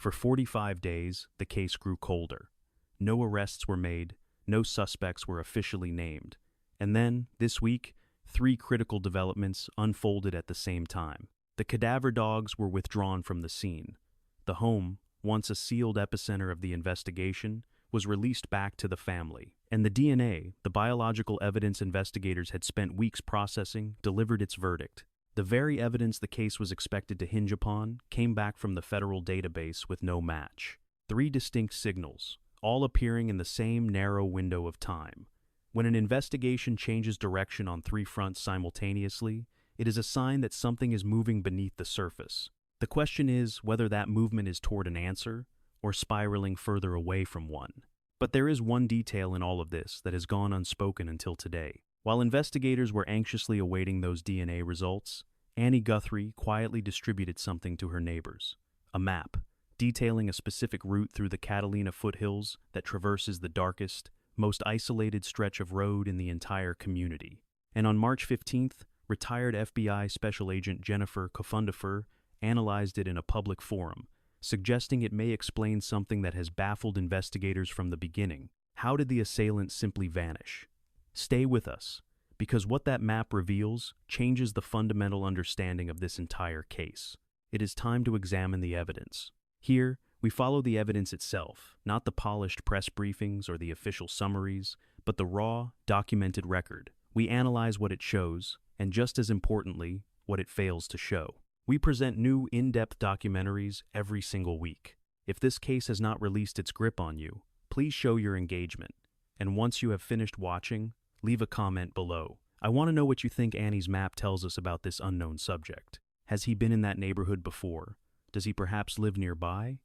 For 45 days, the case grew colder. No arrests were made, no suspects were officially named. And then, this week, 3 critical developments unfolded at the same time. The cadaver dogs were withdrawn from the scene. The home, once a sealed epicenter of the investigation, was released back to the family. And the DNA, the biological evidence investigators had spent weeks processing, delivered its verdict. The very evidence the case was expected to hinge upon came back from the federal database with no match. 3 distinct signals, all appearing in the same narrow window of time. When an investigation changes direction on 3 fronts simultaneously, it is a sign that something is moving beneath the surface. The question is whether that movement is toward an answer or spiraling further away from one. But there is one detail in all of this that has gone unspoken until today. While investigators were anxiously awaiting those DNA results, Annie Guthrie quietly distributed something to her neighbors. A map, detailing a specific route through the Catalina Foothills that traverses the darkest, most isolated stretch of road in the entire community. And on March 15th, retired FBI Special Agent Jennifer Coffindafer analyzed it in a public forum, suggesting it may explain something that has baffled investigators from the beginning. How did the assailant simply vanish? Stay with us, because what that map reveals changes the fundamental understanding of this entire case. It is time to examine the evidence. Here, we follow the evidence itself, not the polished press briefings or the official summaries, but the raw, documented record. We analyze what it shows, and just as importantly, what it fails to show. We present new, in-depth documentaries every single week. If this case has not released its grip on you, please show your engagement. And once you have finished watching, leave a comment below. I want to know what you think Annie's map tells us about this unknown subject. Has he been in that neighborhood before? Does he perhaps live nearby?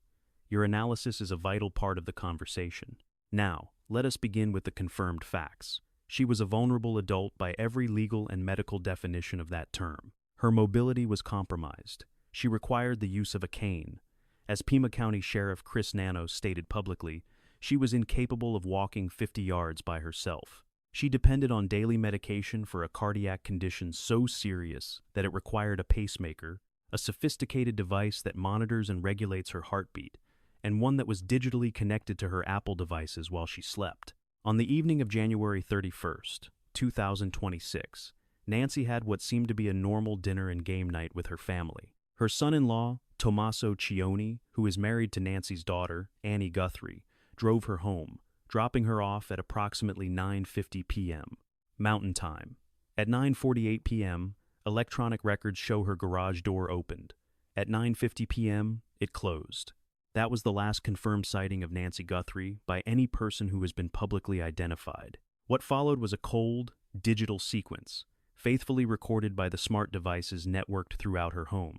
Your analysis is a vital part of the conversation. Now, let us begin with the confirmed facts. She was a vulnerable adult by every legal and medical definition of that term. Her mobility was compromised. She required the use of a cane. As Pima County Sheriff Chris Nanos stated publicly, she was incapable of walking 50 yards by herself. She depended on daily medication for a cardiac condition so serious that it required a pacemaker, a sophisticated device that monitors and regulates her heartbeat, and one that was digitally connected to her Apple devices while she slept. On the evening of January 31st, 2026, Nancy had what seemed to be a normal dinner and game night with her family. Her son-in-law, Tomaso Cioni, who is married to Nancy's daughter, Annie Guthrie, drove her home, dropping her off at approximately 9:50 p.m. Mountain Time. At 9:48 p.m., electronic records show her garage door opened. At 9:50 p.m., it closed. That was the last confirmed sighting of Nancy Guthrie by any person who has been publicly identified. What followed was a cold, digital sequence, faithfully recorded by the smart devices networked throughout her home.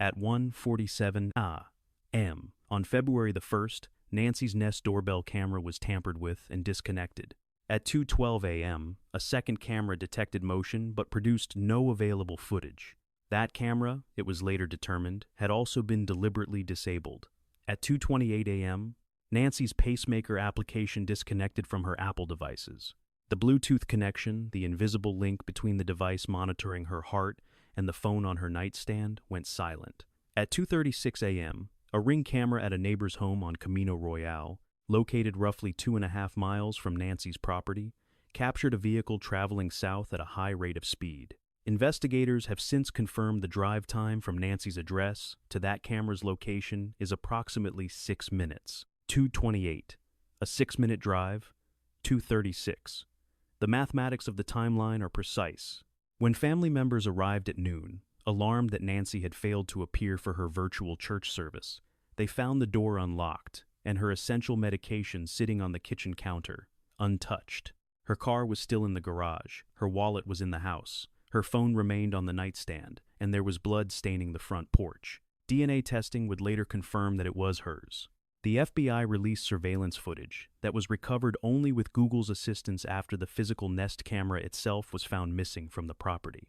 At 1:47 a.m. on February the 1st, Nancy's Nest doorbell camera was tampered with and disconnected. At 2:12 a.m., a second camera detected motion but produced no available footage. That camera, it was later determined, had also been deliberately disabled. At 2:28 a.m., Nancy's pacemaker application disconnected from her Apple devices. The Bluetooth connection, the invisible link between the device monitoring her heart and the phone on her nightstand, went silent. At 2:36 a.m., a Ring camera at a neighbor's home on Camino Royale, located roughly 2.5 miles from Nancy's property, captured a vehicle traveling south at a high rate of speed. Investigators have since confirmed the drive time from Nancy's address to that camera's location is approximately 6 minutes. 2:28, a 6-minute drive, 2:36. The mathematics of the timeline are precise. When family members arrived at noon, alarmed that Nancy had failed to appear for her virtual church service, they found the door unlocked and her essential medication sitting on the kitchen counter, untouched. Her car was still in the garage, her wallet was in the house, her phone remained on the nightstand, and there was blood staining the front porch. DNA testing would later confirm that it was hers. The FBI released surveillance footage that was recovered only with Google's assistance after the physical Nest camera itself was found missing from the property.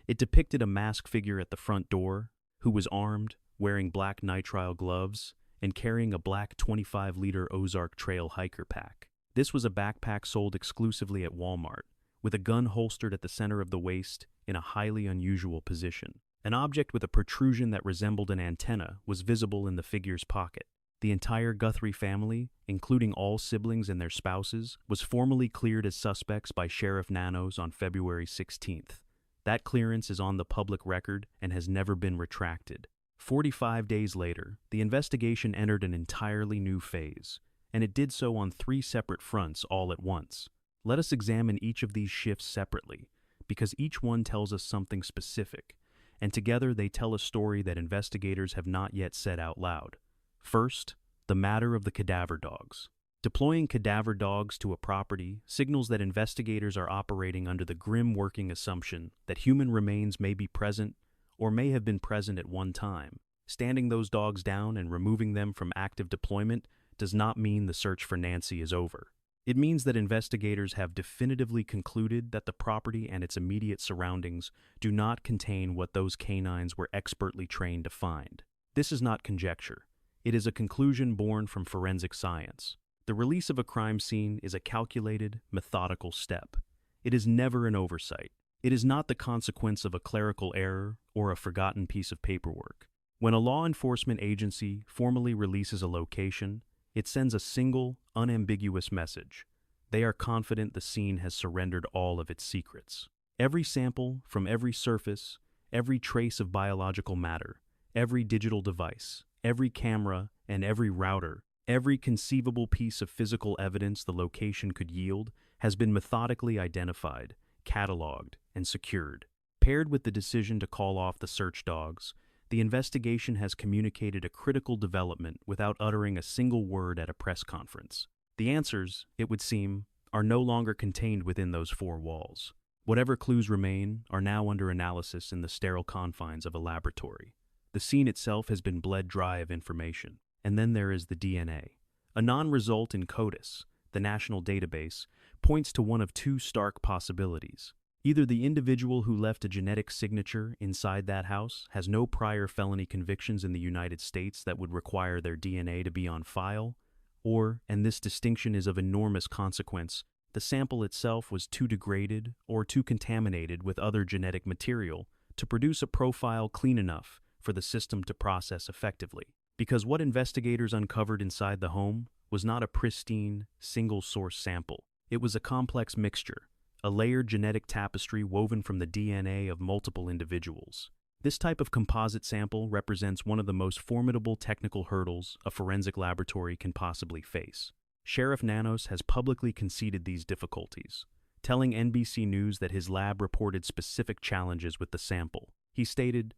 It depicted a masked figure at the front door, who was armed, wearing black nitrile gloves, and carrying a black 25-liter Ozark Trail hiker pack. This was a backpack sold exclusively at Walmart, with a gun holstered at the center of the waist in a highly unusual position. An object with a protrusion that resembled an antenna was visible in the figure's pocket. The entire Guthrie family, including all siblings and their spouses, was formally cleared as suspects by Sheriff Nanos on February 16th. That clearance is on the public record and has never been retracted. 45 days later, the investigation entered an entirely new phase, and it did so on 3 separate fronts all at once. Let us examine each of these shifts separately, because each one tells us something specific, and together they tell a story that investigators have not yet said out loud. First, the matter of the cadaver dogs. Deploying cadaver dogs to a property signals that investigators are operating under the grim working assumption that human remains may be present or may have been present at one time. Standing those dogs down and removing them from active deployment does not mean the search for Nancy is over. It means that investigators have definitively concluded that the property and its immediate surroundings do not contain what those canines were expertly trained to find. This is not conjecture. It is a conclusion born from forensic science. The release of a crime scene is a calculated, methodical step. It is never an oversight. It is not the consequence of a clerical error or a forgotten piece of paperwork. When a law enforcement agency formally releases a location, it sends a single, unambiguous message. They are confident the scene has surrendered all of its secrets. Every sample from every surface, every trace of biological matter, every digital device, every camera, and every router, every conceivable piece of physical evidence the location could yield has been methodically identified, cataloged, and secured. Paired with the decision to call off the search dogs, the investigation has communicated a critical development without uttering a single word at a press conference. The answers, it would seem, are no longer contained within those 4 walls. Whatever clues remain are now under analysis in the sterile confines of a laboratory. The scene itself has been bled dry of information. And then there is the DNA. A non-result in CODIS, the national database, points to one of 2 stark possibilities. Either the individual who left a genetic signature inside that house has no prior felony convictions in the United States that would require their DNA to be on file, or, and this distinction is of enormous consequence, the sample itself was too degraded or too contaminated with other genetic material to produce a profile clean enough for the system to process effectively. Because what investigators uncovered inside the home was not a pristine, single-source sample. It was a complex mixture, a layered genetic tapestry woven from the DNA of multiple individuals. This type of composite sample represents one of the most formidable technical hurdles a forensic laboratory can possibly face. Sheriff Nanos has publicly conceded these difficulties, telling NBC News that his lab reported specific challenges with the sample. He stated,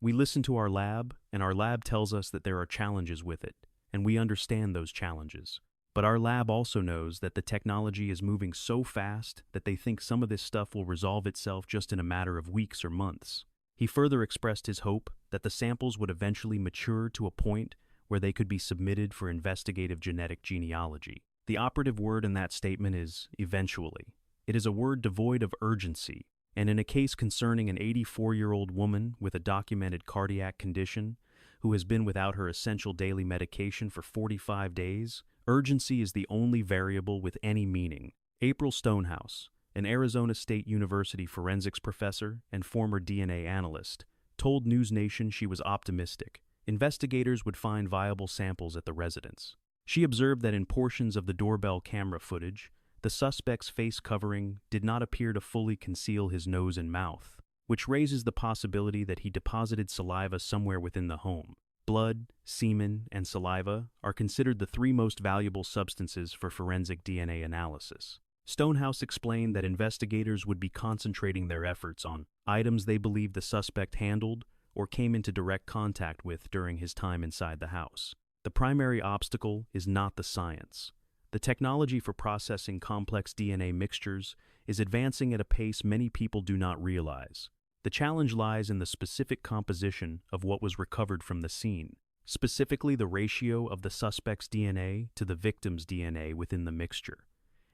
"We listen to our lab, and our lab tells us that there are challenges with it, and we understand those challenges. But our lab also knows that the technology is moving so fast that they think some of this stuff will resolve itself just in a matter of weeks or months." He further expressed his hope that the samples would eventually mature to a point where they could be submitted for investigative genetic genealogy. The operative word in that statement is eventually. It is a word devoid of urgency, and in a case concerning an 84-year-old woman with a documented cardiac condition who has been without her essential daily medication for 45 days, urgency is the only variable with any meaning. April Stonehouse, an Arizona State University forensics professor and former DNA analyst, told News Nation she was optimistic. Investigators would find viable samples at the residence. She observed that in portions of the doorbell camera footage, the suspect's face covering did not appear to fully conceal his nose and mouth, which raises the possibility that he deposited saliva somewhere within the home. Blood, semen, and saliva are considered the 3 most valuable substances for forensic DNA analysis. Stonehouse explained that investigators would be concentrating their efforts on items they believed the suspect handled or came into direct contact with during his time inside the house. The primary obstacle is not the science. The technology for processing complex DNA mixtures is advancing at a pace many people do not realize. The challenge lies in the specific composition of what was recovered from the scene, specifically the ratio of the suspect's DNA to the victim's DNA within the mixture,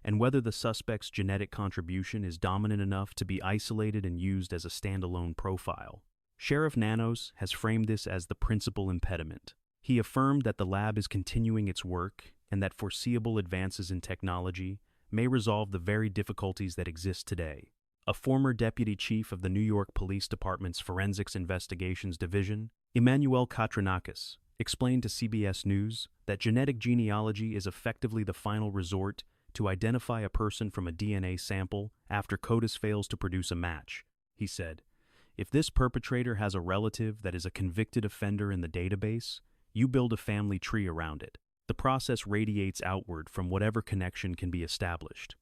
and whether the suspect's genetic contribution is dominant enough to be isolated and used as a standalone profile. Sheriff Nanos has framed this as the principal impediment. He affirmed that the lab is continuing its work and that foreseeable advances in technology may resolve the very difficulties that exist today. A former deputy chief of the New York Police Department's Forensics Investigations Division, Emmanuel Katranakis, explained to CBS News that genetic genealogy is effectively the final resort to identify a person from a DNA sample after CODIS fails to produce a match. He said, "If this perpetrator has a relative that is a convicted offender in the database, you build a family tree around it. The process radiates outward from whatever connection can be established.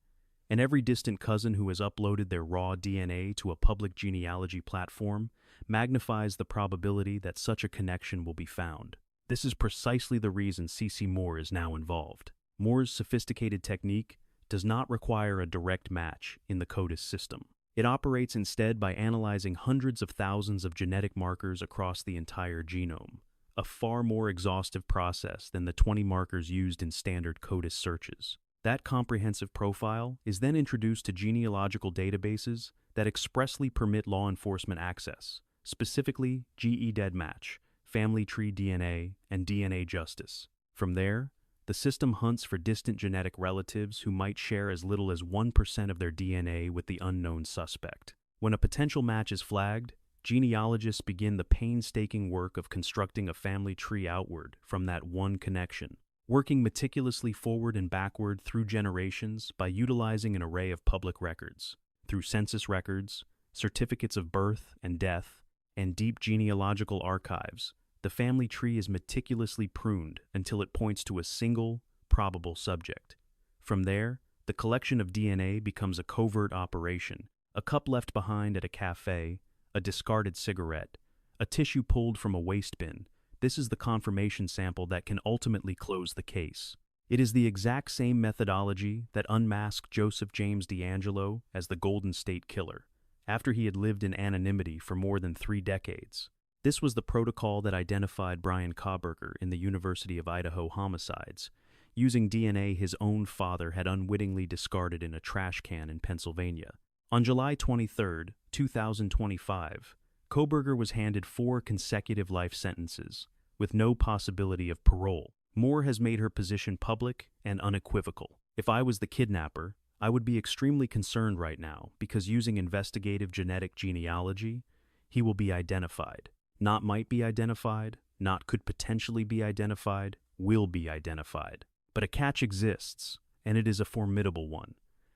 And every distant cousin who has uploaded their raw DNA to a public genealogy platform magnifies the probability that such a connection will be found. This is precisely the reason CeCe Moore is now involved. Moore's sophisticated technique does not require a direct match in the CODIS system. It operates instead by analyzing hundreds of thousands of genetic markers across the entire genome, a far more exhaustive process than the 20 markers used in standard CODIS searches. That comprehensive profile is then introduced to genealogical databases that expressly permit law enforcement access, specifically GEDmatch, Family Tree DNA, and DNA Justice. From there, the system hunts for distant genetic relatives who might share as little as 1% of their DNA with the unknown suspect. When a potential match is flagged, genealogists begin the painstaking work of constructing a family tree outward from that one connection, working meticulously forward and backward through generations by utilizing an array of public records, through census records, certificates of birth and death, and deep genealogical archives. The family tree is meticulously pruned until it points to a single, probable subject. From there, the collection of DNA becomes a covert operation, a cup left behind at a cafe, a discarded cigarette, a tissue pulled from a waste bin. This is the confirmation sample that can ultimately close the case. It is the exact same methodology that unmasked Joseph James DeAngelo as the Golden State Killer, after he had lived in anonymity for more than 3 decades. This was the protocol that identified Brian Koberger in the University of Idaho homicides, using DNA his own father had unwittingly discarded in a trash can in Pennsylvania. On July 23, 2025, Koberger was handed 4 consecutive life sentences, with no possibility of parole. Moore has made her position public and unequivocal. "If I was the kidnapper, I would be extremely concerned right now because using investigative genetic genealogy, he will be identified. Not might be identified, not could potentially be identified, will be identified. But a catch exists, and it is a formidable one.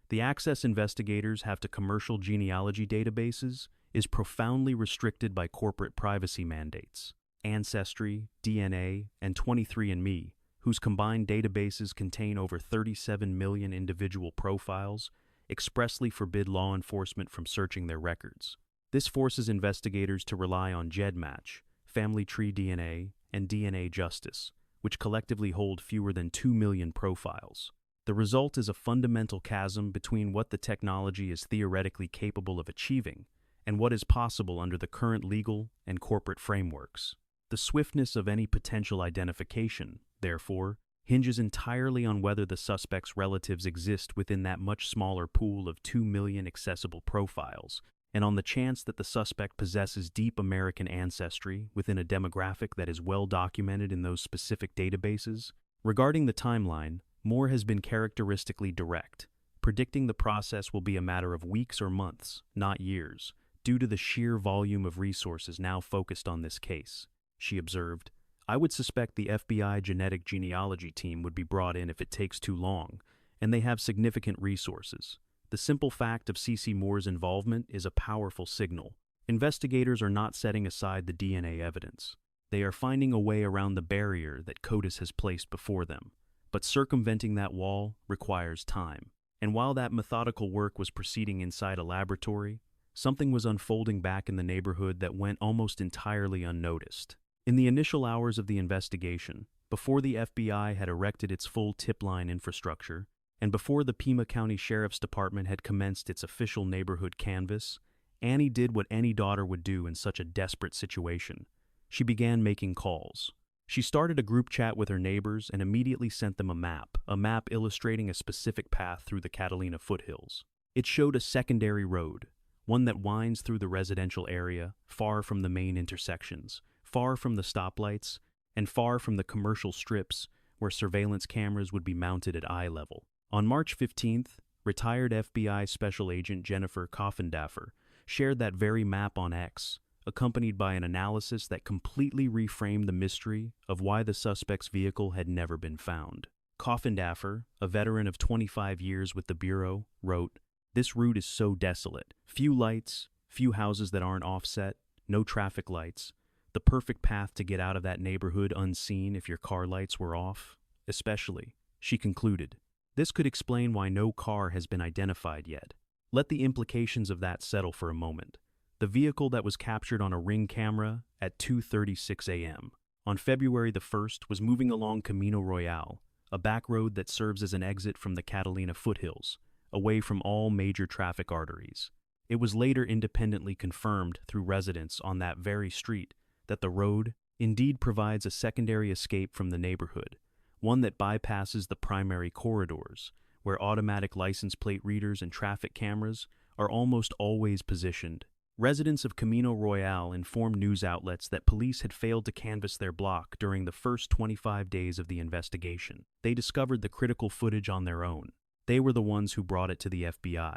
The access investigators have to commercial genealogy databases is profoundly restricted by corporate privacy mandates. Ancestry, DNA, and 23andMe, whose combined databases contain over 37 million individual profiles, expressly forbid law enforcement from searching their records. This forces investigators to rely on GEDmatch, Family Tree DNA, and DNA Justice, which collectively hold fewer than 2 million profiles. The result is a fundamental chasm between what the technology is theoretically capable of achieving and what is possible under the current legal and corporate frameworks. The swiftness of any potential identification, therefore, hinges entirely on whether the suspect's relatives exist within that much smaller pool of 2 million accessible profiles, and on the chance that the suspect possesses deep American ancestry within a demographic that is well documented in those specific databases. Regarding the timeline, Moore has been characteristically direct, predicting the process will be a matter of weeks or months, not years, due to the sheer volume of resources now focused on this case. She observed, "I would suspect the FBI genetic genealogy team would be brought in if it takes too long, and they have significant resources. The simple fact of CeCe Moore's involvement is a powerful signal. Investigators are not setting aside the DNA evidence. They are finding a way around the barrier that CODIS has placed before them. But circumventing that wall requires time. And while that methodical work was proceeding inside a laboratory, something was unfolding back in the neighborhood that went almost entirely unnoticed. In the initial hours of the investigation, before the FBI had erected its full tip line infrastructure, and before the Pima County Sheriff's Department had commenced its official neighborhood canvass, Annie did what any daughter would do in such a desperate situation. She began making calls. She started a group chat with her neighbors and immediately sent them a map illustrating a specific path through the Catalina Foothills. It showed a secondary road, one that winds through the residential area, far from the main intersections, far from the stoplights, and far from the commercial strips where surveillance cameras would be mounted at eye level. On March 15th, retired FBI Special Agent Jennifer Coffindafer shared that very map on X, accompanied by an analysis that completely reframed the mystery of why the suspect's vehicle had never been found. Coffindafer, a veteran of 25 years with the Bureau, wrote, "This route is so desolate. Few lights, few houses that aren't offset, no traffic lights. The perfect path to get out of that neighborhood unseen if your car lights were off. Especially," she concluded, "this could explain why no car has been identified yet." Let the implications of that settle for a moment. The vehicle that was captured on a Ring camera at 2:36 a.m. on February the 1st was moving along Camino Royale, a back road that serves as an exit from the Catalina Foothills, away from all major traffic arteries. It was later independently confirmed through residents on that very street that the road indeed provides a secondary escape from the neighborhood, one that bypasses the primary corridors, where automatic license plate readers and traffic cameras are almost always positioned. Residents of Camino Royale informed news outlets that police had failed to canvass their block during the first 25 days of the investigation. They discovered the critical footage on their own. They were the ones who brought it to the FBI.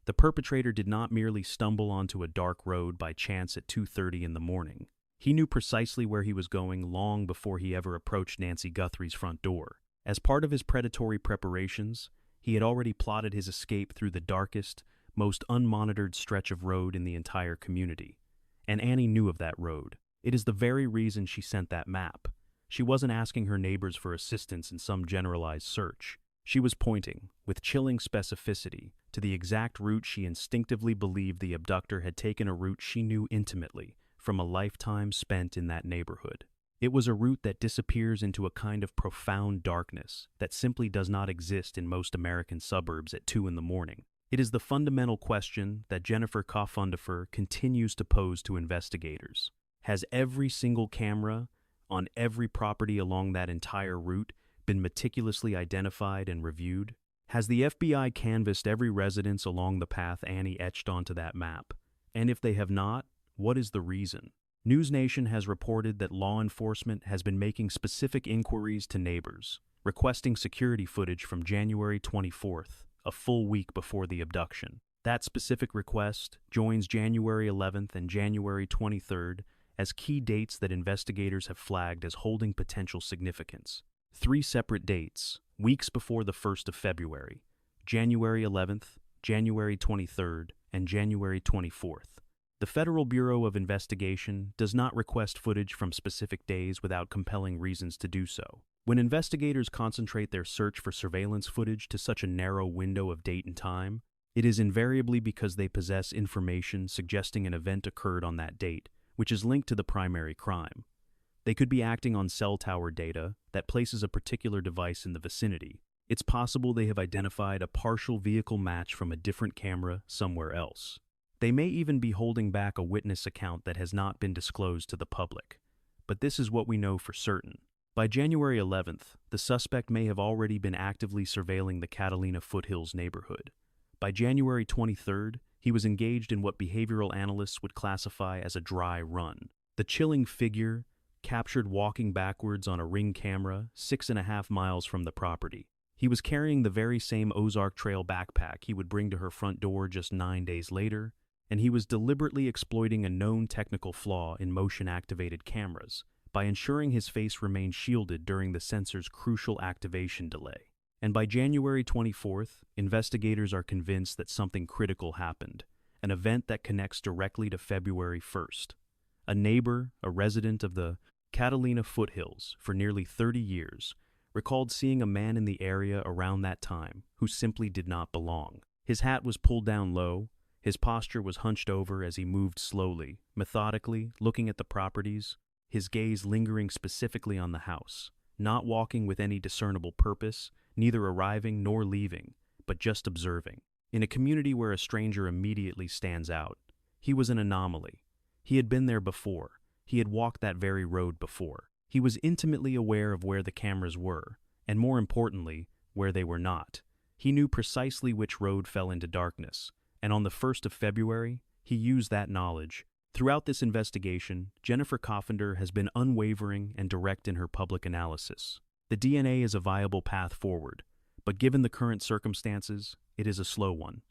The perpetrator did not merely stumble onto a dark road by chance at 2:30 in the morning. He knew precisely where he was going long before he ever approached Nancy Guthrie's front door. As part of his predatory preparations, he had already plotted his escape through the darkest, most unmonitored stretch of road in the entire community. And Annie knew of that road. It is the very reason she sent that map. She wasn't asking her neighbors for assistance in some generalized search. She was pointing, with chilling specificity, to the exact route she instinctively believed the abductor had taken, a route she knew intimately from a lifetime spent in that neighborhood. It was a route that disappears into a kind of profound darkness that simply does not exist in most American suburbs at 2 in the morning. It is the fundamental question that Jennifer Coffindafer continues to pose to investigators. Has every single camera on every property along that entire route been meticulously identified and reviewed? Has the FBI canvassed every residence along the path Annie etched onto that map? And if they have not, what is the reason? NewsNation has reported that law enforcement has been making specific inquiries to neighbors, requesting security footage from January 24th, a full week before the abduction. That specific request joins January 11th and January 23rd as key dates that investigators have flagged as holding potential significance. 3 separate dates, weeks before the 1st of February, January 11th, January 23rd, and January 24th. The Federal Bureau of Investigation does not request footage from specific days without compelling reasons to do so. When investigators concentrate their search for surveillance footage to such a narrow window of date and time, it is invariably because they possess information suggesting an event occurred on that date, which is linked to the primary crime. They could be acting on cell tower data that places a particular device in the vicinity. It's possible they have identified a partial vehicle match from a different camera somewhere else. They may even be holding back a witness account that has not been disclosed to the public. But this is what we know for certain. By January 11th, the suspect may have already been actively surveilling the Catalina Foothills neighborhood. By January 23rd, he was engaged in what behavioral analysts would classify as a dry run. The chilling figure captured walking backwards on a Ring camera 6.5 miles from the property. He was carrying the very same Ozark Trail backpack he would bring to her front door just 9 days later, and he was deliberately exploiting a known technical flaw in motion-activated cameras by ensuring his face remained shielded during the sensor's crucial activation delay. And by January 24th, investigators are convinced that something critical happened, an event that connects directly to February 1st. A neighbor, a resident of the Catalina Foothills for nearly 30 years, recalled seeing a man in the area around that time who simply did not belong. His hat was pulled down low, his posture was hunched over as he moved slowly, methodically, looking at the properties, his gaze lingering specifically on the house, not walking with any discernible purpose, neither arriving nor leaving, but just observing. In a community where a stranger immediately stands out, he was an anomaly. He had been there before. He had walked that very road before. He was intimately aware of where the cameras were, and more importantly, where they were not. He knew precisely which road fell into darkness, and on the 1st of February, he used that knowledge. Throughout this investigation, Jennifer Coffindafer has been unwavering and direct in her public analysis. The DNA is a viable path forward, but given the current circumstances, it is a slow one.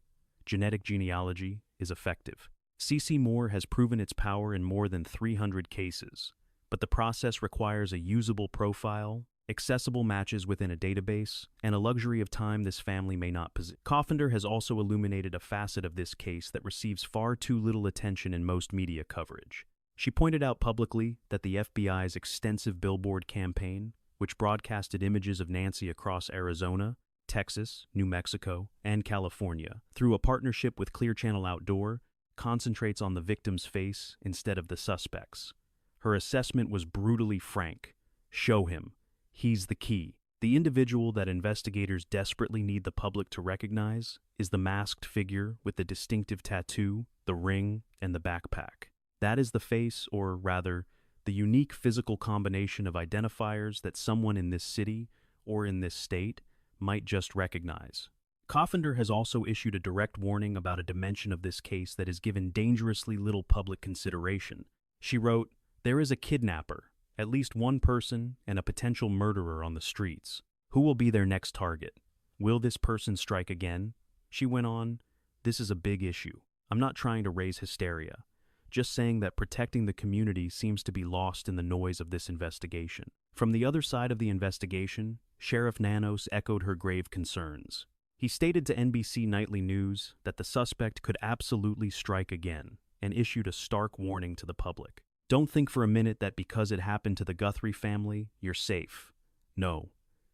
Genetic genealogy is effective. CeCe Moore has proven its power in more than 300 cases, but the process requires a usable profile, accessible matches within a database, and a luxury of time this family may not possess. Coffindafer has also illuminated a facet of this case that receives far too little attention in most media coverage. She pointed out publicly that the FBI's extensive billboard campaign, which broadcasted images of Nancy across Arizona, Texas, New Mexico, and California, through a partnership with Clear Channel Outdoor, concentrates on the victim's face instead of the suspect's. Her assessment was brutally frank. Show him. He's the key. The individual that investigators desperately need the public to recognize is the masked figure with the distinctive tattoo, the ring, and the backpack. That is the face, or rather, the unique physical combination of identifiers that someone in this city or in this state might just recognize. Coffindafer has also issued a direct warning about a dimension of this case that is given dangerously little public consideration. She wrote, "There is a kidnapper, at least one person, and a potential murderer on the streets. Who will be their next target? Will this person strike again?" She went on, "This is a big issue. I'm not trying to raise hysteria, just saying that protecting the community seems to be lost in the noise of this investigation." From the other side of the investigation, Sheriff Nanos echoed her grave concerns. He stated to NBC Nightly News that the suspect could absolutely strike again, and issued a stark warning to the public. "Don't think for a minute that because it happened to the Guthrie family, you're safe. No.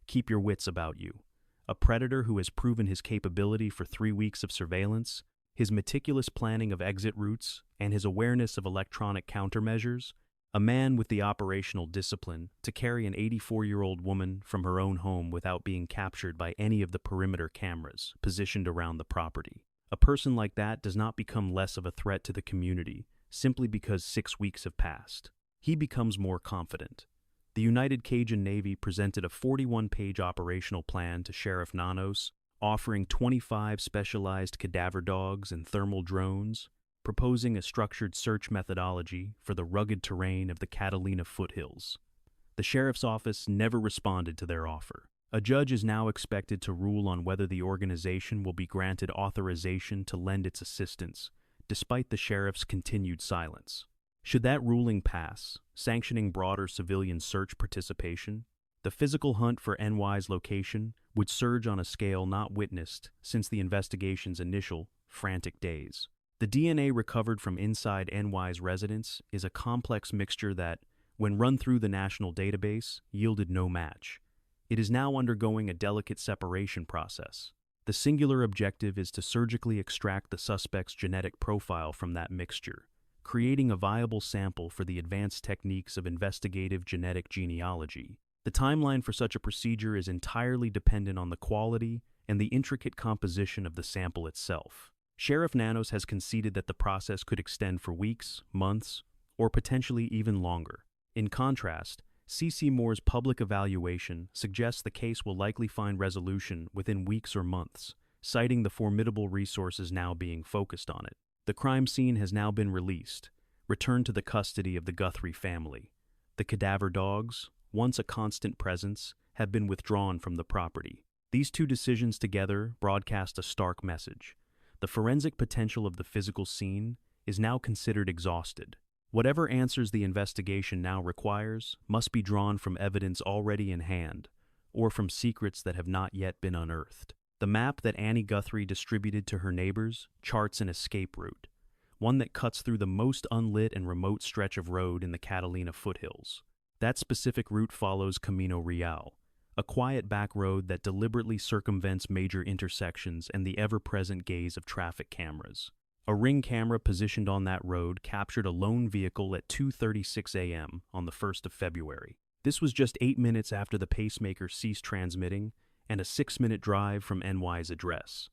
Keep your wits about you. A predator who has proven his capability for 3 weeks of surveillance, his meticulous planning of exit routes, and his awareness of electronic countermeasures, a man with the operational discipline to carry an 84-year-old woman from her own home without being captured by any of the perimeter cameras positioned around the property. A person like that does not become less of a threat to the community simply because 6 weeks have passed. He becomes more confident." The United Cajun Navy presented a 41-page operational plan to Sheriff Nanos, offering 25 specialized cadaver dogs and thermal drones, proposing a structured search methodology for the rugged terrain of the Catalina Foothills. The sheriff's office never responded to their offer. A judge is now expected to rule on whether the organization will be granted authorization to lend its assistance, despite the sheriff's continued silence. Should that ruling pass, sanctioning broader civilian search participation, the physical hunt for NY's location would surge on a scale not witnessed since the investigation's initial, frantic days. The DNA recovered from inside NY's residence is a complex mixture that, when run through the national database, yielded no match. It is now undergoing a delicate separation process. The singular objective is to surgically extract the suspect's genetic profile from that mixture, creating a viable sample for the advanced techniques of investigative genetic genealogy. The timeline for such a procedure is entirely dependent on the quality and the intricate composition of the sample itself. Sheriff Nanos has conceded that the process could extend for weeks, months, or potentially even longer. In contrast, CeCe Moore's public evaluation suggests the case will likely find resolution within weeks or months, citing the formidable resources now being focused on it. The crime scene has now been released, returned to the custody of the Guthrie family. The cadaver dogs, once a constant presence, have been withdrawn from the property. These two decisions together broadcast a stark message. The forensic potential of the physical scene is now considered exhausted. Whatever answers the investigation now requires must be drawn from evidence already in hand, or from secrets that have not yet been unearthed. The map that Annie Guthrie distributed to her neighbors charts an escape route, one that cuts through the most unlit and remote stretch of road in the Catalina Foothills. That specific route follows Camino Real, a quiet back road that deliberately circumvents major intersections and the ever-present gaze of traffic cameras. A ring camera positioned on that road captured a lone vehicle at 2:36 a.m. on the 1st of February. This was just 8 minutes after the pacemaker ceased transmitting and a 6-minute drive from NY's address.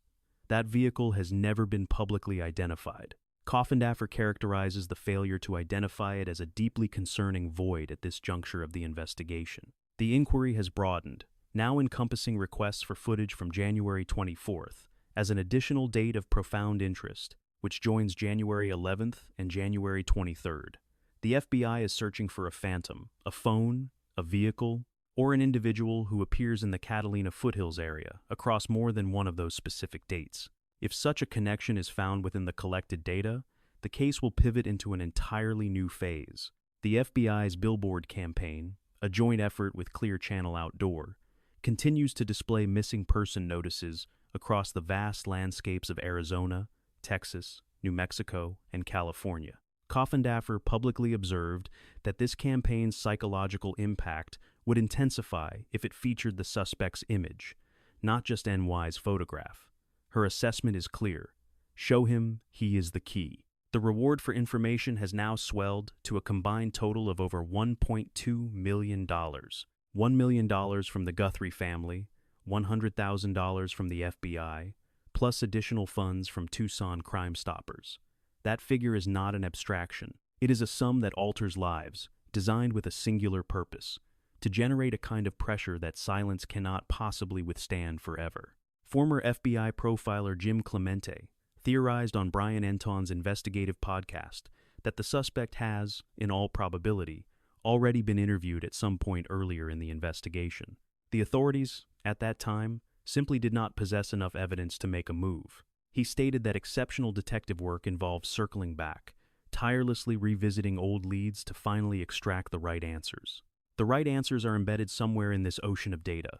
That vehicle has never been publicly identified. Coffindafer characterizes the failure to identify it as a deeply concerning void at this juncture of the investigation. The inquiry has broadened, now encompassing requests for footage from January 24th as an additional date of profound interest, which joins January 11th and January 23rd. The FBI is searching for a phantom, a phone, a vehicle, or an individual who appears in the Catalina Foothills area across more than one of those specific dates. If such a connection is found within the collected data, the case will pivot into an entirely new phase. The FBI's billboard campaign, a joint effort with Clear Channel Outdoor, continues to display missing person notices across the vast landscapes of Arizona, Texas, New Mexico, and California. Coffindafer publicly observed that this campaign's psychological impact would intensify if it featured the suspect's image, not just NY's photograph. Her assessment is clear. Show him he is the key. The reward for information has now swelled to a combined total of over $1.2 million. $1 million from the Guthrie family, $100,000 from the FBI, plus additional funds from Tucson Crime Stoppers. That figure is not an abstraction. It is a sum that alters lives, designed with a singular purpose: to generate a kind of pressure that silence cannot possibly withstand forever. Former FBI profiler Jim Clemente theorized on Brian Enton's investigative podcast that the suspect has, in all probability, already been interviewed at some point earlier in the investigation. The authorities, at that time, simply did not possess enough evidence to make a move. He stated that exceptional detective work involves circling back, tirelessly revisiting old leads to finally extract the right answers. The right answers are embedded somewhere in this ocean of data.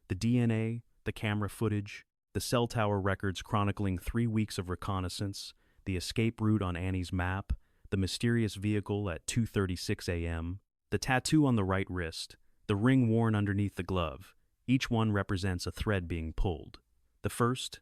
The DNA, the camera footage, the cell tower records chronicling 3 weeks of reconnaissance, the escape route on Annie's map, the mysterious vehicle at 2:36 a.m., the tattoo on the right wrist, the ring worn underneath the glove. Each one represents a thread being pulled. The first,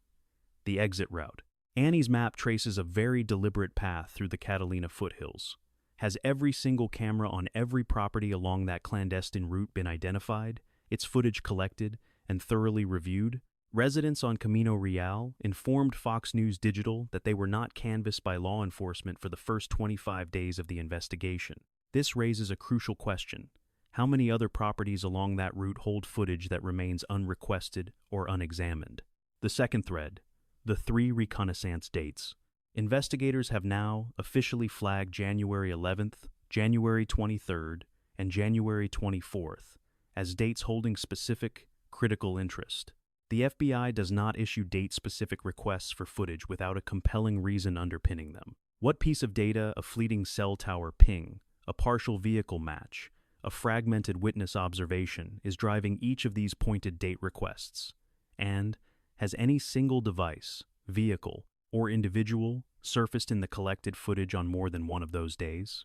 the exit route. Annie's map traces a very deliberate path through the Catalina Foothills. Has every single camera on every property along that clandestine route been identified, its footage collected, and thoroughly reviewed? Residents on Camino Real informed Fox News Digital that they were not canvassed by law enforcement for the first 25 days of the investigation. This raises a crucial question. How many other properties along that route hold footage that remains unrequested or unexamined? The second thread, the 3 reconnaissance dates. Investigators have now officially flagged January 11th, January 23rd, and January 24th as dates holding specific, critical interest. The FBI does not issue date-specific requests for footage without a compelling reason underpinning them. What piece of data, a fleeting cell tower ping, a partial vehicle match, a fragmented witness observation is driving each of these pointed date requests? And has any single device, vehicle, or individual surfaced in the collected footage on more than one of those days?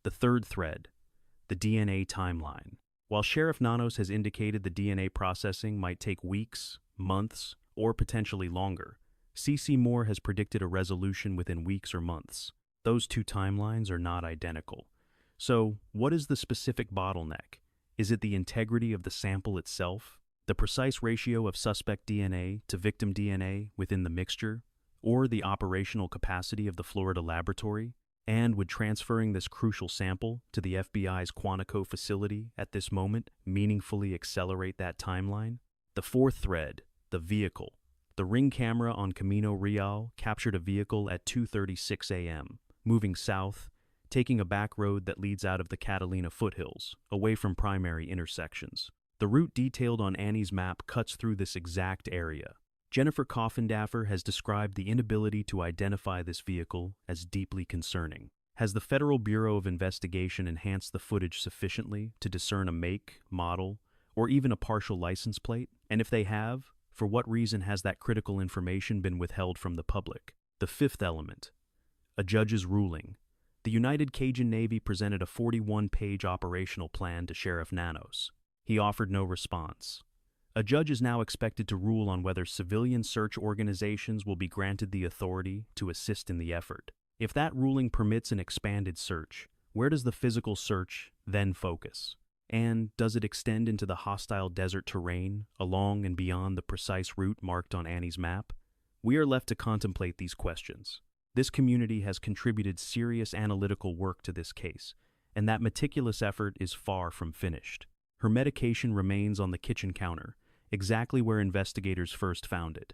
The third thread, the DNA timeline. While Sheriff Nanos has indicated the DNA processing might take weeks, months, or potentially longer, CeCe Moore has predicted a resolution within weeks or months. Those two timelines are not identical. So, what is the specific bottleneck? Is it the integrity of the sample itself? The precise ratio of suspect DNA to victim DNA within the mixture? Or the operational capacity of the Florida laboratory? And would transferring this crucial sample to the FBI's Quantico facility at this moment meaningfully accelerate that timeline? The fourth thread, the vehicle. The ring camera on Camino Real captured a vehicle at 2:36 a.m., moving south, taking a back road that leads out of the Catalina Foothills, away from primary intersections. The route detailed on Annie's map cuts through this exact area. Jennifer Coffindafer has described the inability to identify this vehicle as deeply concerning. Has the Federal Bureau of Investigation enhanced the footage sufficiently to discern a make, model, or even a partial license plate? And if they have, for what reason has that critical information been withheld from the public? The fifth element, a judge's ruling. The United Cajun Navy presented a 41-page operational plan to Sheriff Nanos. He offered no response. A judge is now expected to rule on whether civilian search organizations will be granted the authority to assist in the effort. If that ruling permits an expanded search, where does the physical search then focus? And does it extend into the hostile desert terrain, along and beyond the precise route marked on Annie's map? We are left to contemplate these questions. This community has contributed serious analytical work to this case, and that meticulous effort is far from finished. Her medication remains on the kitchen counter, exactly where investigators first found it.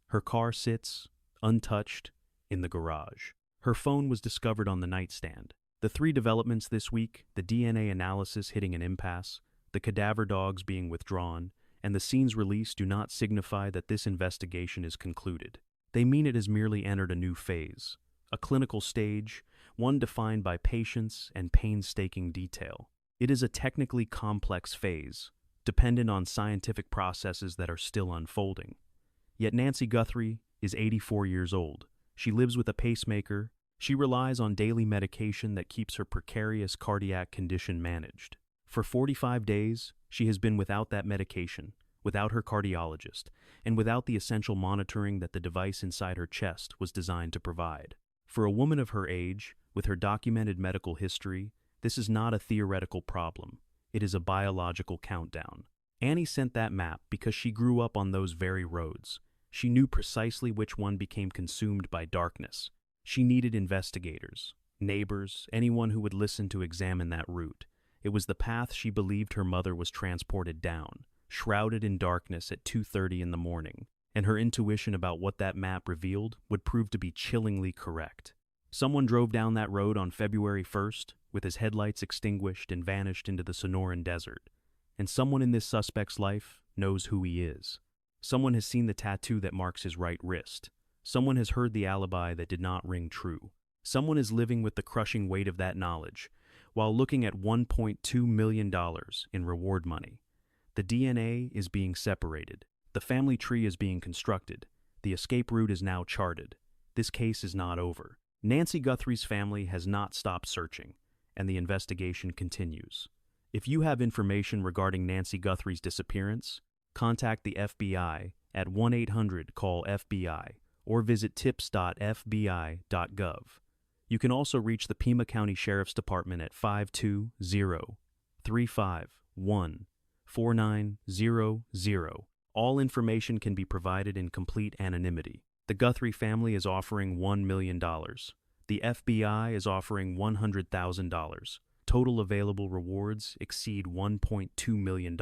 Her car sits, untouched, in the garage. Her phone was discovered on the nightstand. The 3 developments this week, the DNA analysis hitting an impasse, the cadaver dogs being withdrawn, and the scenes release do not signify that this investigation is concluded. They mean it has merely entered a new phase, a clinical stage, one defined by patience and painstaking detail. It is a technically complex phase, dependent on scientific processes that are still unfolding. Yet Nancy Guthrie is 84 years old. She lives with a pacemaker. She relies on daily medication that keeps her precarious cardiac condition managed. For 45 days, she has been without that medication, without her cardiologist, and without the essential monitoring that the device inside her chest was designed to provide. For a woman of her age, with her documented medical history, this is not a theoretical problem. It is a biological countdown. Annie sent that map because she grew up on those very roads. She knew precisely which one became consumed by darkness. She needed investigators, neighbors, anyone who would listen to examine that route. It was the path she believed her mother was transported down, shrouded in darkness at 2:30 in the morning, and her intuition about what that map revealed would prove to be chillingly correct. Someone drove down that road on February 1st, with his headlights extinguished and vanished into the Sonoran Desert. And someone in this suspect's life knows who he is. Someone has seen the tattoo that marks his right wrist. Someone has heard the alibi that did not ring true. Someone is living with the crushing weight of that knowledge, while looking at $1.2 million in reward money. The DNA is being separated. The family tree is being constructed. The escape route is now charted. This case is not over. Nancy Guthrie's family has not stopped searching, and the investigation continues. If you have information regarding Nancy Guthrie's disappearance, contact the FBI at 1-800-CALL-FBI or visit tips.fbi.gov. You can also reach the Pima County Sheriff's Department at 520-351-4900. All information can be provided in complete anonymity. The Guthrie family is offering $1 million. The FBI is offering $100,000. Total available rewards exceed $1.2 million.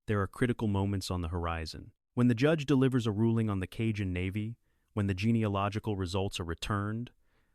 There are critical moments on the horizon. When the judge delivers a ruling on the Cajun Navy, when the genealogical results are returned,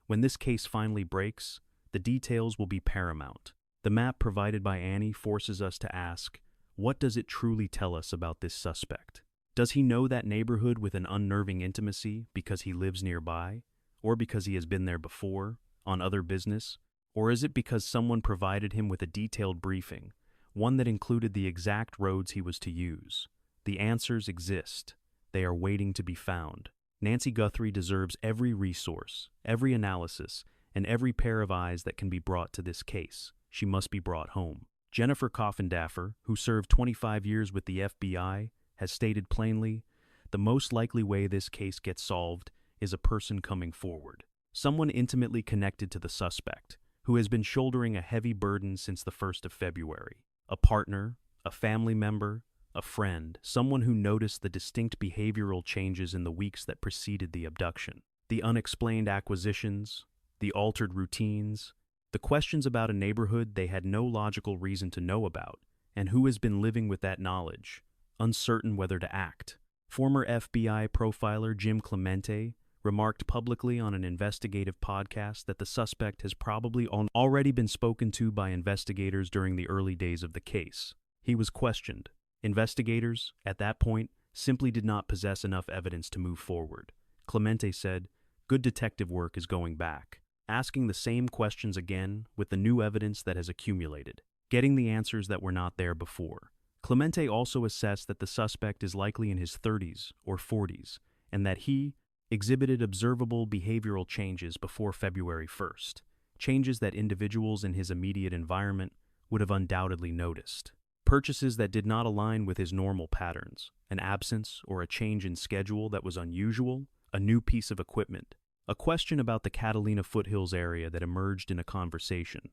when this case finally breaks, the details will be paramount. The map provided by Annie forces us to ask, what does it truly tell us about this suspect? Does he know that neighborhood with an unnerving intimacy because he lives nearby, or because he has been there before, on other business? Or is it because someone provided him with a detailed briefing, one that included the exact roads he was to use? The answers exist. They are waiting to be found. Nancy Guthrie deserves every resource, every analysis, and every pair of eyes that can be brought to this case. She must be brought home. Jennifer Coffindafer, who served 25 years with the FBI, has stated plainly, the most likely way this case gets solved is a person coming forward. Someone intimately connected to the suspect, who has been shouldering a heavy burden since the 1st of February. A partner, a family member, a friend, someone who noticed the distinct behavioral changes in the weeks that preceded the abduction. The unexplained acquisitions, the altered routines, the questions about a neighborhood they had no logical reason to know about, and who has been living with that knowledge, uncertain whether to act. Former FBI profiler Jim Clemente remarked publicly on an investigative podcast that the suspect has probably already been spoken to by investigators during the early days of the case. He was questioned. Investigators, at that point, simply did not possess enough evidence to move forward. Clemente said, "Good detective work is going back, asking the same questions again with the new evidence that has accumulated, getting the answers that were not there before." Clemente also assessed that the suspect is likely in his 30s or 40s, and that he exhibited observable behavioral changes before February 1st, changes that individuals in his immediate environment would have undoubtedly noticed. Purchases that did not align with his normal patterns, an absence or a change in schedule that was unusual, a new piece of equipment, a question about the Catalina Foothills area that emerged in a conversation,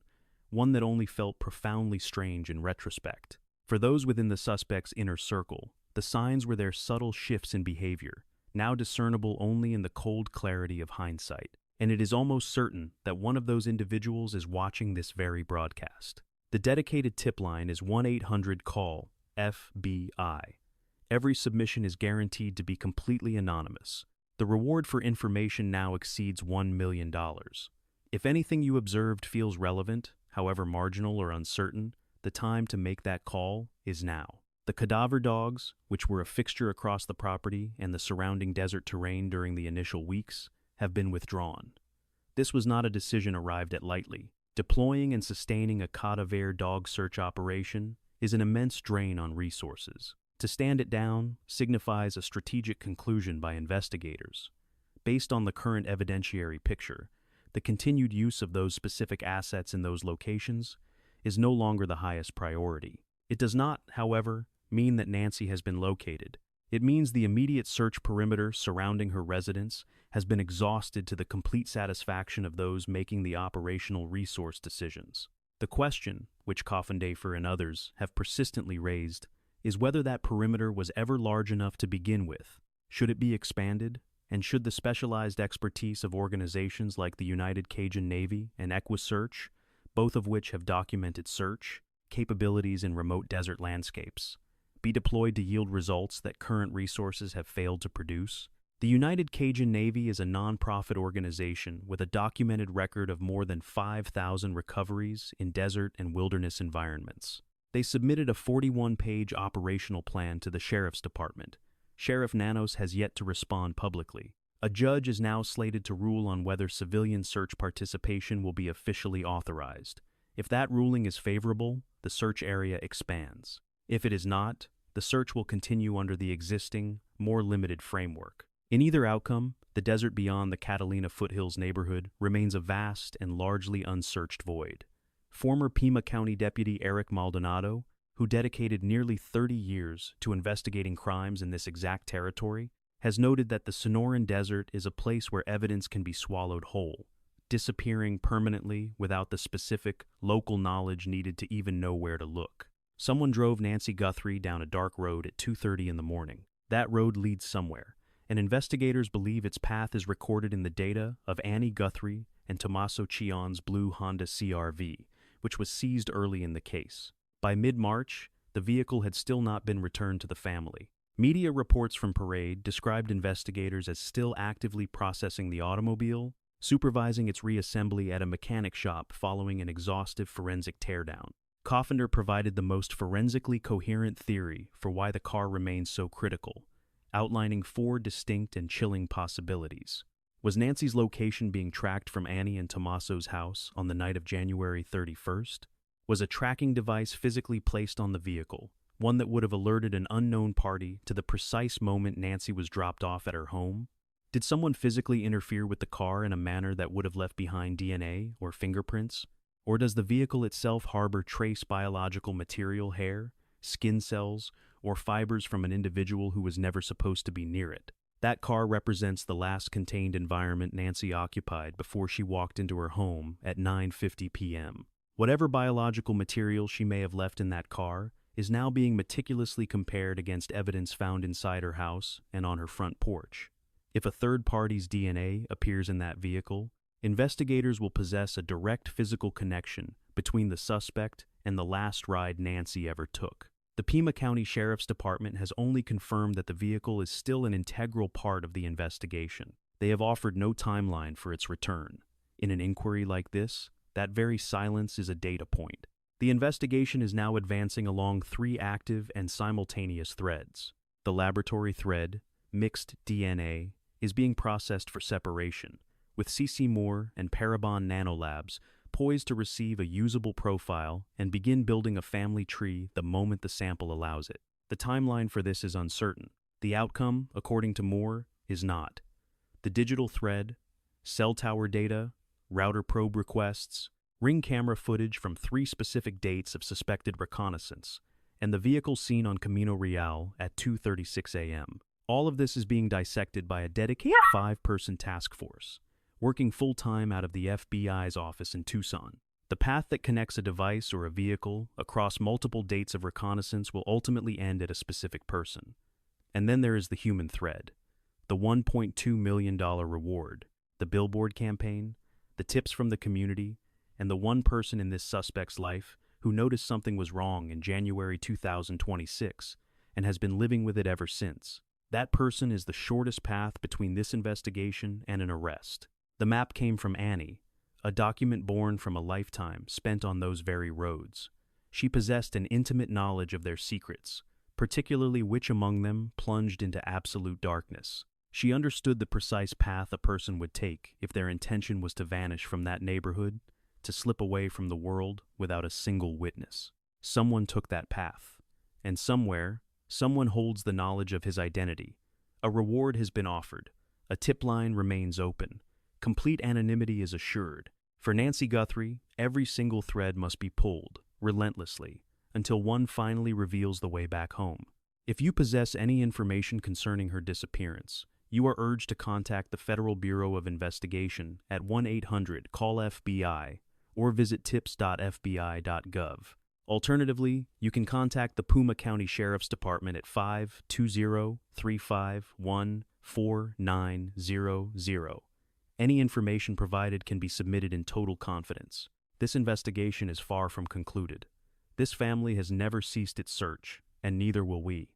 one that only felt profoundly strange in retrospect. For those within the suspect's inner circle, the signs were their subtle shifts in behavior, now discernible only in the cold clarity of hindsight. And it is almost certain that one of those individuals is watching this very broadcast. The dedicated tip line is 1-800-CALL-FBI. Every submission is guaranteed to be completely anonymous. The reward for information now exceeds $1 million. If anything you observed feels relevant, however marginal or uncertain, the time to make that call is now. The cadaver dogs, which were a fixture across the property and the surrounding desert terrain during the initial weeks, have been withdrawn. This was not a decision arrived at lightly. Deploying and sustaining a cadaver dog search operation is an immense drain on resources. To stand it down signifies a strategic conclusion by investigators. Based on the current evidentiary picture, the continued use of those specific assets in those locations is no longer the highest priority. It does not, however, mean that Nancy has been located. It means the immediate search perimeter surrounding her residence has been exhausted to the complete satisfaction of those making the operational resource decisions. The question, which Coffindafer and others have persistently raised, is whether that perimeter was ever large enough to begin with. Should it be expanded? And should the specialized expertise of organizations like the United Cajun Navy and EquiSearch, both of which have documented search capabilities in remote desert landscapes, be deployed to yield results that current resources have failed to produce? The United Cajun Navy is a non-profit organization with a documented record of more than 5,000 recoveries in desert and wilderness environments. They submitted a 41-page operational plan to the Sheriff's Department. Sheriff Nanos has yet to respond publicly. A judge is now slated to rule on whether civilian search participation will be officially authorized. If that ruling is favorable, the search area expands. If it is not, the search will continue under the existing, more limited framework. In either outcome, the desert beyond the Catalina Foothills neighborhood remains a vast and largely unsearched void. Former Pima County Deputy Eric Maldonado, who dedicated nearly 30 years to investigating crimes in this exact territory, has noted that the Sonoran Desert is a place where evidence can be swallowed whole, disappearing permanently without the specific, local knowledge needed to even know where to look. Someone drove Nancy Guthrie down a dark road at 2:30 in the morning. That road leads somewhere, and investigators believe its path is recorded in the data of Annie Guthrie and Tomaso Chion's blue Honda CR-V, which was seized early in the case. By mid-March, the vehicle had still not been returned to the family. Media reports from Parade described investigators as still actively processing the automobile, supervising its reassembly at a mechanic shop following an exhaustive forensic teardown. Coffindafer provided the most forensically coherent theory for why the car remains so critical, outlining 4 distinct and chilling possibilities. Was Nancy's location being tracked from Annie and Tomaso's house on the night of January 31st? Was a tracking device physically placed on the vehicle, one that would have alerted an unknown party to the precise moment Nancy was dropped off at her home? Did someone physically interfere with the car in a manner that would have left behind DNA or fingerprints? Or does the vehicle itself harbor trace biological material, hair, skin cells, or fibers from an individual who was never supposed to be near it? That car represents the last contained environment Nancy occupied before she walked into her home at 9:50 p.m. Whatever biological material she may have left in that car is now being meticulously compared against evidence found inside her house and on her front porch. If a third party's DNA appears in that vehicle, investigators will possess a direct physical connection between the suspect and the last ride Nancy ever took. The Pima County Sheriff's Department has only confirmed that the vehicle is still an integral part of the investigation. They have offered no timeline for its return. In an inquiry like this, that very silence is a data point. The investigation is now advancing along 3 active and simultaneous threads. The laboratory thread, mixed DNA, is being processed for separation, with CeCe Moore and Parabon Nanolabs poised to receive a usable profile and begin building a family tree the moment the sample allows it. The timeline for this is uncertain. The outcome, according to Moore, is not. The digital thread, cell tower data, router probe requests, ring camera footage from 3 specific dates of suspected reconnaissance, and the vehicle seen on Camino Real at 2:36 a.m. All of this is being dissected by a dedicated 5-person task force, working full-time out of the FBI's office in Tucson. The path that connects a device or a vehicle across multiple dates of reconnaissance will ultimately end at a specific person. And then there is the human thread, the $1.2 million reward, the billboard campaign, the tips from the community, and the one person in this suspect's life who noticed something was wrong in January 2026 and has been living with it ever since. That person is the shortest path between this investigation and an arrest. The map came from Annie, a document born from a lifetime spent on those very roads. She possessed an intimate knowledge of their secrets, particularly which among them plunged into absolute darkness. She understood the precise path a person would take if their intention was to vanish from that neighborhood, to slip away from the world without a single witness. Someone took that path, and somewhere, someone holds the knowledge of his identity. A reward has been offered. A tip line remains open. Complete anonymity is assured. For Nancy Guthrie, every single thread must be pulled, relentlessly, until one finally reveals the way back home. If you possess any information concerning her disappearance, you are urged to contact the Federal Bureau of Investigation at 1-800-CALL-FBI or visit tips.fbi.gov. Alternatively, you can contact the Puma County Sheriff's Department at 520-351-4900. Any information provided can be submitted in total confidence. This investigation is far from concluded. This family has never ceased its search, and neither will we.